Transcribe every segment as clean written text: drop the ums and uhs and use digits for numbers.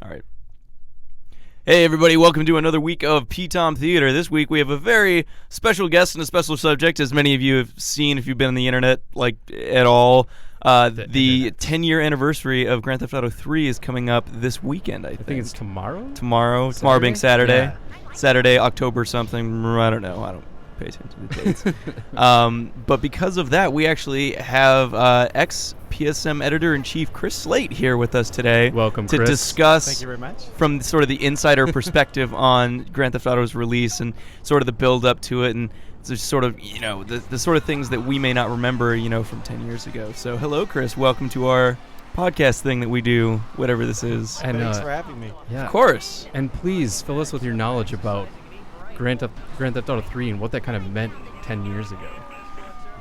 All right. Hey, everybody. Welcome to another week of PTOM Theater. This week we have a very special guest and a special subject, as many of you have seen if you've been on the internet, like, at all. The 10-year anniversary of Grand Theft Auto 3 is coming up this weekend, I think. It's tomorrow? Tomorrow being Saturday. Yeah. Saturday, October something. I don't know. I don't pay attention to the dates. But because of that, we actually have ex-PSM editor-in-chief Chris Slate here with us today. Welcome, to Chris. discuss Thank you very much. From sort of the insider perspective on Grand Theft Auto's release and sort of the build-up to it, and just sort of, the sort of things that we may not remember, from 10 years ago. So hello, Chris. Welcome to our podcast thing that we do, whatever this is. And thanks for having me. Yeah. Of course. And please fill us with your knowledge about Grand Theft Auto 3 and what that kind of meant 10 years ago.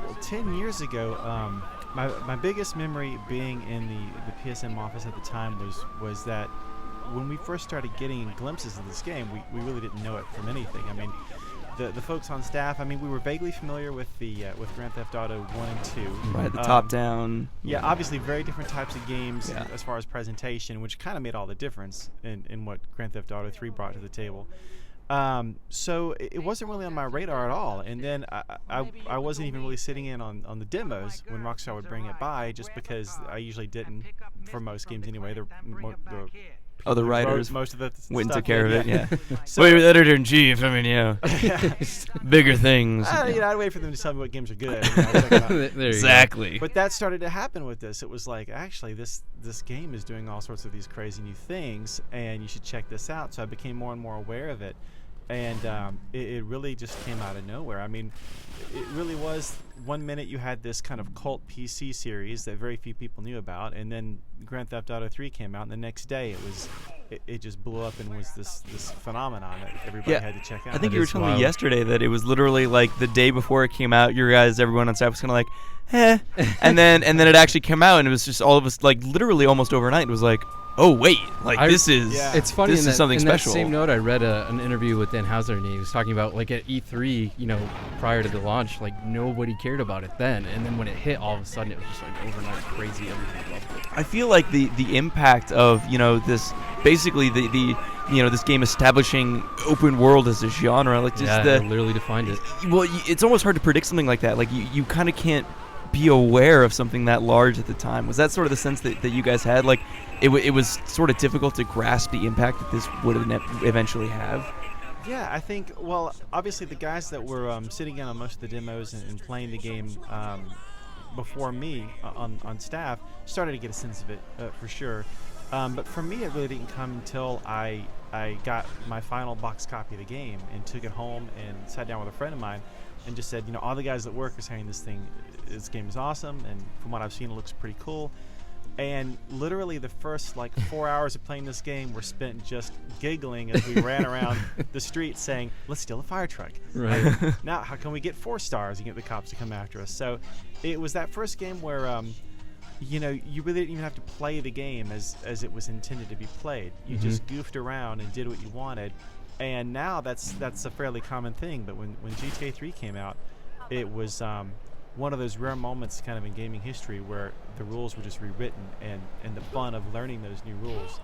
Well, 10 years ago, my biggest memory being in the PSM office at the time was that when we first started getting glimpses of this game, we really didn't know it from anything. I mean, the folks on staff, we were vaguely familiar with with Grand Theft Auto 1 and 2. Right, the top-down. Yeah, obviously very different types of games as far as presentation, which kind of made all the difference in what Grand Theft Auto 3 brought to the table. So it wasn't really on my radar at all. And then I wasn't even really sitting in on the demos when Rockstar would bring it by, just because I usually didn't for most games anyway. The writers most of the went and stuff took care of it, yeah. So, well, you're editor-in-chief, bigger things. I'd wait for them to tell me what games are good. Check them out. Exactly. But that started to happen with this. It was like, actually, this game is doing all sorts of these crazy new things, and you should check this out. So I became more and more aware of it. And it really just came out of nowhere. I mean, it really was. One minute you had this kind of cult PC series that very few people knew about, and then Grand Theft Auto 3 came out, and the next day it just blew up and was this phenomenon that everybody had to check out. I think you were telling me yesterday that it was literally like the day before it came out, everyone on staff was kind of like, and then it actually came out, and it was just all of us, like, literally almost overnight. It was like, oh wait, this is it's funny. This is something special. In that same note, I read an interview with Dan Houser, and he was talking about, like, at E3, prior to the launch, like, nobody cared about it then, and then when it hit, all of a sudden it was just like overnight crazy. Everybody loved it. I feel like the impact of this basically the this game establishing open world as a genre, like, just literally defined it. Well, it's almost hard to predict something like that. Like, you kind of can't be aware of something that large at the time. Was that sort of the sense that you guys had? Like, it was sort of difficult to grasp the impact that this would eventually have? Yeah, I think, well, obviously the guys that were sitting in on most of the demos and playing the game before me on staff started to get a sense of it for sure. But for me, it really didn't come until I got my final box copy of the game and took it home and sat down with a friend of mine and just said, all the guys at work are saying this game is awesome, and from what I've seen, it looks pretty cool. And literally the first 4 hours of playing this game were spent just giggling as we ran around the street saying, let's steal a fire truck. Right. Now, how can we get 4 stars and get the cops to come after us? So it was that first game where, you really didn't even have to play the game as it was intended to be played. You just goofed around and did what you wanted. And now that's a fairly common thing. But when GTA 3 came out, it was one of those rare moments kind of in gaming history where the rules were just rewritten, and the fun of learning those new rules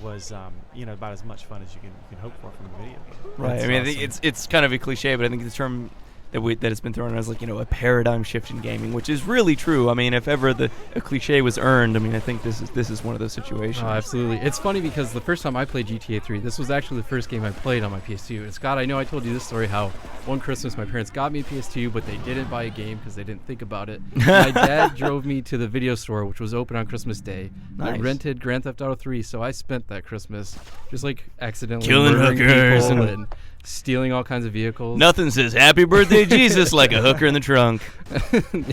was about as much fun as you can hope for from the video game. Right. I mean, awesome. It's kind of a cliche, but I think the term that it's been thrown around as a paradigm shift in gaming, which is really true. I mean, if ever a cliche was earned, I think this is one of those situations. Oh, absolutely. It's funny because the first time I played GTA 3, this was actually the first game I played on my PS2. And Scott, I know I told you this story, how one Christmas my parents got me a PS2, but they didn't buy a game because they didn't think about it. My dad drove me to the video store, which was open on Christmas Day. Nice. I rented Grand Theft Auto 3, so I spent that Christmas just accidentally killing hookers and stealing all kinds of vehicles. Nothing says happy birthday Jesus like a hooker in the trunk.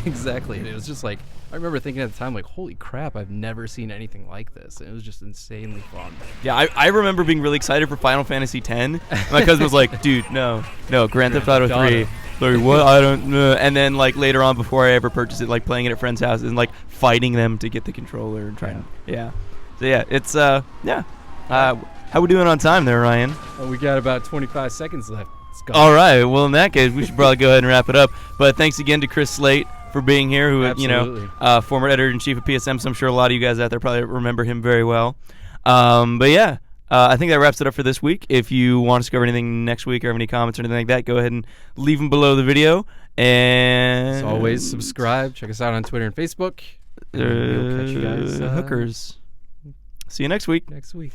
Exactly. And it was just I remember thinking at the time, holy crap, I've never seen anything like this. And it was just insanely fun. Yeah, I remember being really excited for Final Fantasy X. My cousin was like, dude, no, Grand Theft Auto 3. Like, what? I don't know. And then, later on, before I ever purchased it, playing it at friends' houses and, fighting them to get the controller and trying. Yeah. So, yeah, it's, how we doing on time there, Ryan? Well, we got about 25 seconds left. All right. Well, in that case, we should probably go ahead and wrap it up. But thanks again to Chris Slate for being here, who, Absolutely. Former editor-in-chief of PSM, so I'm sure a lot of you guys out there probably remember him very well. But yeah, I think that wraps it up for this week. If you want to discover anything next week or have any comments or anything like that, go ahead and leave them below the video. And as always, subscribe. Check us out on Twitter and Facebook. And we'll catch you guys hookers. See you next week. Next week.